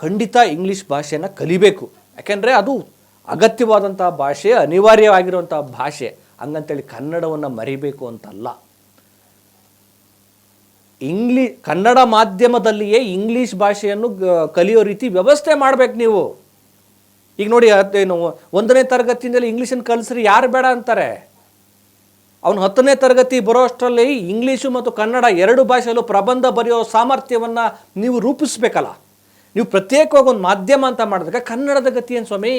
ಖಂಡಿತ ಇಂಗ್ಲೀಷ್ ಭಾಷೆಯನ್ನು ಕಲಿಬೇಕು. ಯಾಕೆಂದರೆ ಅದು ಅಗತ್ಯವಾದಂಥ ಭಾಷೆ, ಅನಿವಾರ್ಯವಾಗಿರುವಂಥ ಭಾಷೆ. ಹಂಗಂತೇಳಿ ಕನ್ನಡವನ್ನು ಮರಿಬೇಕು ಅಂತಲ್ಲ. ಕನ್ನಡ ಮಾಧ್ಯಮದಲ್ಲಿಯೇ ಇಂಗ್ಲೀಷ್ ಭಾಷೆಯನ್ನು ಕಲಿಯೋ ರೀತಿ ವ್ಯವಸ್ಥೆ ಮಾಡಬೇಕು ನೀವು. ಈಗ ನೋಡಿ, ಏನು 1ನೇ ತರಗತಿಯಿಂದಲೇ ಇಂಗ್ಲೀಷನ್ನು ಕಲಿಸ್ರಿ, ಯಾರು ಬೇಡ ಅಂತಾರೆ? ಅವನು 10ನೇ ತರಗತಿ ಬರೋ ಅಷ್ಟರಲ್ಲಿ ಇಂಗ್ಲೀಷು ಮತ್ತು ಕನ್ನಡ 2 ಭಾಷೆಯಲ್ಲೂ ಪ್ರಬಂಧ ಬರೆಯೋ ಸಾಮರ್ಥ್ಯವನ್ನು ನೀವು ರೂಪಿಸ್ಬೇಕಲ್ಲ. ನೀವು ಪ್ರತ್ಯೇಕವಾಗಿ ಒಂದು ಮಾಧ್ಯಮ ಅಂತ ಮಾಡಿದಾಗ ಕನ್ನಡದ ಗತಿ ಏನು ಸ್ವಾಮಿ?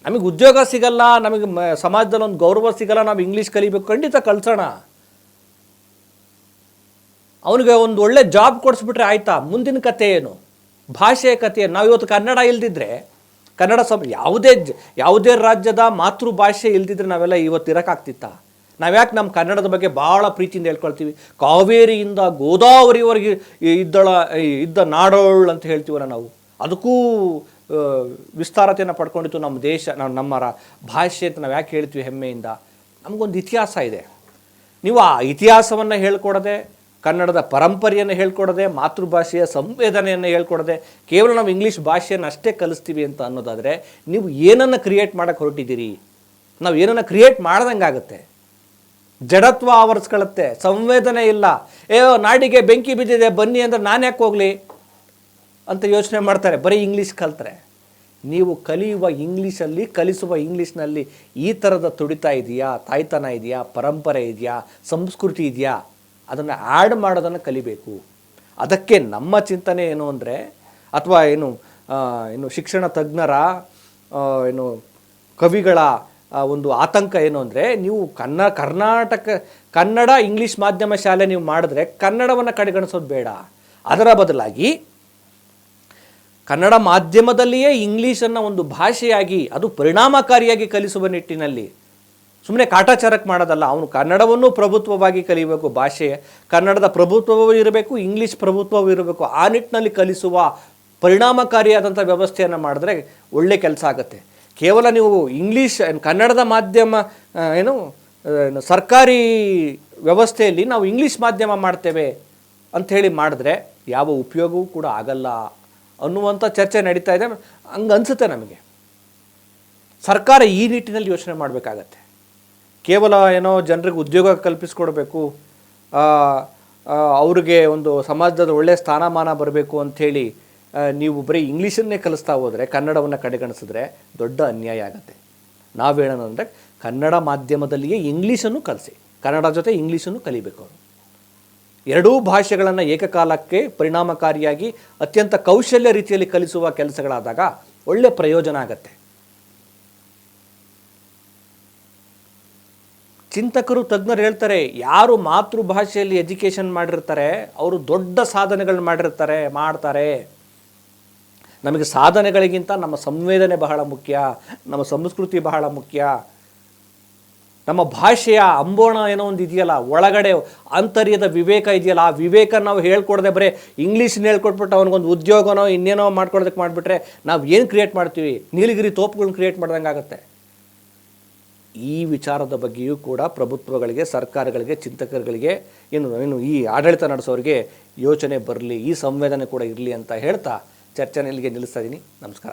ನಮಗೆ ಉದ್ಯೋಗ ಸಿಗಲ್ಲ, ನಮಗೆ ಸಮಾಜದಲ್ಲಿ ಒಂದು ಗೌರವ ಸಿಗಲ್ಲ, ನಾವು ಇಂಗ್ಲೀಷ್ ಕಲಿಬೇಕು. ಖಂಡಿತ ಕಲಿಸೋಣ. ಅವನಿಗೆ ಒಂದು ಒಳ್ಳೆ ಜಾಬ್ ಕೊಡಿಸ್ಬಿಟ್ರೆ ಆಯಿತಾ? ಮುಂದಿನ ಕತೆ ಏನು? ಭಾಷೆಯ ಕತೆ. ನಾವು ಇವತ್ತು ಕನ್ನಡ ಇಲ್ದಿದ್ರೆ, ಕನ್ನಡ ಯಾವುದೇ ರಾಜ್ಯದ ಮಾತೃಭಾಷೆ ಇಲ್ದಿದ್ರೆ ನಾವೆಲ್ಲ ಇವತ್ತು ಇರೋಕ್ಕಾಗ್ತಿತ್ತ? ನಾವ್ಯಾಕೆ ನಮ್ಮ ಕನ್ನಡದ ಬಗ್ಗೆ ಭಾಳ ಪ್ರೀತಿಯಿಂದ ಹೇಳ್ಕೊಳ್ತೀವಿ? ಕಾವೇರಿಯಿಂದ ಗೋದಾವರಿವರೆಗೆ ಇದ್ದ ನಾಡೋಳು ಅಂತ ಹೇಳ್ತೀವಲ್ಲ ನಾವು. ಅದಕ್ಕೂ ವಿಸ್ತಾರತೆಯನ್ನು ಪಡ್ಕೊಂಡಿತ್ತು ನಮ್ಮ ದೇಶ, ನಮ್ಮ ಭಾಷೆ ಅಂತ ನಾವು ಯಾಕೆ ಹೇಳ್ತೀವಿ ಹೆಮ್ಮೆಯಿಂದ? ನಮಗೊಂದು ಇತಿಹಾಸ ಇದೆ. ನೀವು ಆ ಇತಿಹಾಸವನ್ನು ಹೇಳ್ಕೊಡದೆ, ಕನ್ನಡದ ಪರಂಪರೆಯನ್ನು ಹೇಳ್ಕೊಡದೆ, ಮಾತೃಭಾಷೆಯ ಸಂವೇದನೆಯನ್ನು ಹೇಳ್ಕೊಡದೆ, ಕೇವಲ ನಾವು ಇಂಗ್ಲೀಷ್ ಭಾಷೆಯನ್ನು ಅಷ್ಟೇ ಕಲಿಸ್ತೀವಿ ಅಂತ ಅನ್ನೋದಾದರೆ ನೀವು ಏನನ್ನು ಕ್ರಿಯೇಟ್ ಮಾಡೋಕ್ಕೆ ಹೊರಟಿದ್ದೀರಿ? ನಾವು ಏನನ್ನು ಕ್ರಿಯೇಟ್ ಮಾಡ್ದಂಗೆ ಆಗುತ್ತೆ. ಜಡತ್ವ ಆವರಿಸ್ಕೊಳ್ಳುತ್ತೆ, ಸಂವೇದನೆ ಇಲ್ಲ. ನಾಡಿಗೆ ಬೆಂಕಿ ಬಿದ್ದಿದೆ ಬನ್ನಿ ಅಂದರೆ ನಾನು ಯಾಕೆ ಹೋಗಲಿ ಅಂತ ಯೋಚನೆ ಮಾಡ್ತಾರೆ, ಬರೀ ಇಂಗ್ಲೀಷ್ ಕಲ್ತ್ರೆ. ನೀವು ಕಲಿಯುವ ಇಂಗ್ಲೀಷಲ್ಲಿ, ಕಲಿಸುವ ಇಂಗ್ಲೀಷ್ನಲ್ಲಿ ಈ ಥರದ ತುಡಿತ ಇದೆಯಾ, ತಾಯ್ತನ ಇದೆಯಾ, ಪರಂಪರೆ ಇದೆಯಾ, ಸಂಸ್ಕೃತಿ ಇದೆಯಾ? ಅದನ್ನು ಆ್ಯಡ್ ಮಾಡೋದನ್ನು ಕಲಿಬೇಕು. ಅದಕ್ಕೆ ನಮ್ಮ ಚಿಂತನೆ ಏನು ಅಂದರೆ, ಅಥವಾ ಏನು ಶಿಕ್ಷಣ ತಜ್ಞರ, ಕವಿಗಳ ಒಂದು ಆತಂಕ ಏನು ಅಂದರೆ, ನೀವು ಕನ್ನಡ ಇಂಗ್ಲೀಷ್ ಮಾಧ್ಯಮ ಶಾಲೆ ನೀವು ಮಾಡಿದ್ರೆ ಕನ್ನಡವನ್ನು ಕಡೆಗಣಿಸೋದು ಬೇಡ. ಅದರ ಬದಲಾಗಿ ಕನ್ನಡ ಮಾಧ್ಯಮದಲ್ಲಿಯೇ ಇಂಗ್ಲೀಷನ್ನು ಒಂದು ಭಾಷೆಯಾಗಿ, ಅದು ಪರಿಣಾಮಕಾರಿಯಾಗಿ ಕಲಿಸುವ ನಿಟ್ಟಿನಲ್ಲಿ, ಸುಮ್ಮನೆ ಕಾಟಾಚಾರಕ್ಕೆ ಮಾಡೋದಲ್ಲ. ಅವನು ಕನ್ನಡವನ್ನು ಪ್ರಭುತ್ವವಾಗಿ ಕಲಿಯಬೇಕು. ಭಾಷೆ ಕನ್ನಡದ ಪ್ರಭುತ್ವವೂ ಇರಬೇಕು, ಇಂಗ್ಲೀಷ್ ಪ್ರಭುತ್ವವೂ ಇರಬೇಕು. ಆ ನಿಟ್ಟಿನಲ್ಲಿ ಕಲಿಸುವ ಪರಿಣಾಮಕಾರಿಯಾದಂಥ ವ್ಯವಸ್ಥೆಯನ್ನು ಮಾಡಿದ್ರೆ ಒಳ್ಳೆ ಕೆಲಸ ಆಗುತ್ತೆ. ಕೇವಲ ನೀವು ಕನ್ನಡದ ಮಾಧ್ಯಮ ಸರ್ಕಾರಿ ವ್ಯವಸ್ಥೆಯಲ್ಲಿ ನಾವು ಇಂಗ್ಲೀಷ್ ಮಾಧ್ಯಮ ಮಾಡ್ತೇವೆ ಅಂಥೇಳಿ ಮಾಡಿದ್ರೆ ಯಾವ ಉಪಯೋಗವೂ ಕೂಡ ಆಗಲ್ಲ ಅನ್ನುವಂಥ ಚರ್ಚೆ ನಡೀತಾ ಇದೆ. ಹಂಗೆ ಅನಿಸುತ್ತೆ ನಮಗೆ. ಸರ್ಕಾರ ಈ ನಿಟ್ಟಿನಲ್ಲಿ ಯೋಚನೆ ಮಾಡಬೇಕಾಗತ್ತೆ. ಕೇವಲ ಜನರಿಗೆ ಉದ್ಯೋಗ ಕಲ್ಪಿಸ್ಕೊಡ್ಬೇಕು, ಅವ್ರಿಗೆ ಒಂದು ಸಮಾಜದ ಒಳ್ಳೆಯ ಸ್ಥಾನಮಾನ ಬರಬೇಕು ಅಂಥೇಳಿ ನೀವು ಬರೀ ಇಂಗ್ಲೀಷನ್ನೇ ಕಲಿಸ್ತಾ ಹೋದರೆ, ಕನ್ನಡವನ್ನು ಕಡೆಗಣಿಸಿದ್ರೆ ದೊಡ್ಡ ಅನ್ಯಾಯ ಆಗುತ್ತೆ. ನಾವೇನೋ ಅಂದರೆ ಕನ್ನಡ ಮಾಧ್ಯಮದಲ್ಲಿಯೇ ಇಂಗ್ಲೀಷನ್ನು ಕಲಿಸಿ, ಕನ್ನಡ ಜೊತೆ ಇಂಗ್ಲೀಷನ್ನು ಕಲಿಬೇಕು. ಅವರು 2 ಭಾಷೆಗಳನ್ನು ಏಕಕಾಲಕ್ಕೆ ಪರಿಣಾಮಕಾರಿಯಾಗಿ ಅತ್ಯಂತ ಕೌಶಲ್ಯ ರೀತಿಯಲ್ಲಿ ಕಲಿಸುವ ಕೆಲಸಗಳಾದಾಗ ಒಳ್ಳೆಯ ಪ್ರಯೋಜನ ಆಗತ್ತೆ. ಚಿಂತಕರು, ತಜ್ಞರು ಹೇಳ್ತಾರೆ, ಯಾರು ಮಾತೃಭಾಷೆಯಲ್ಲಿ ಎಜುಕೇಷನ್ ಮಾಡಿರ್ತಾರೆ ಅವರು ದೊಡ್ಡ ಸಾಧನೆಗಳನ್ನ ಮಾಡ್ತಾರೆ. ನಮಗೆ ಸಾಧನೆಗಳಿಗಿಂತ ನಮ್ಮ ಸಂವೇದನೆ ಬಹಳ ಮುಖ್ಯ, ನಮ್ಮ ಸಂಸ್ಕೃತಿ ಬಹಳ ಮುಖ್ಯ. ನಮ್ಮ ಭಾಷೆಯ ಅಂಬೋಣ ಏನೋ ಒಂದು ಇದೆಯಲ್ಲ, ಒಳಗಡೆ ಆಂತರ್ಯದ ವಿವೇಕ ಇದೆಯಲ್ಲ, ಆ ವಿವೇಕ ನಾವು ಹೇಳ್ಕೊಡದೆ ಬರೀ ಇಂಗ್ಲೀಷನ್ನ ಹೇಳ್ಕೊಟ್ಬಿಟ್ಟು ಅವನಿಗೊಂದು ಉದ್ಯೋಗನೋ ಇನ್ನೇನೋ ಮಾಡ್ಕೊಡೋದಕ್ಕೆ ಮಾಡಿಬಿಟ್ರೆ ನಾವು ಏನು ಕ್ರಿಯೇಟ್ ಮಾಡ್ತೀವಿ? ನೀಲಗಿರಿ ತೋಪುಗಳನ್ನ ಕ್ರಿಯೇಟ್ ಮಾಡ್ದಂಗೆ ಆಗುತ್ತೆ. ಈ ವಿಚಾರದ ಬಗ್ಗೆಯೂ ಕೂಡ ಪ್ರಭುತ್ವಗಳಿಗೆ, ಸರ್ಕಾರಗಳಿಗೆ, ಚಿಂತಕರುಗಳಿಗೆ, ಏನು ಈ ಆಡಳಿತ ನಡೆಸೋರಿಗೆ ಯೋಚನೆ ಬರಲಿ, ಈ ಸಂವೇದನೆ ಕೂಡ ಇರಲಿ ಅಂತ ಹೇಳ್ತಾ ಚರ್ಚೆನ ಇಲ್ಲಿಗೆ ನಿಲ್ಲಿಸ್ತಾ ಇದ್ದೀನಿ. ನಮಸ್ಕಾರ.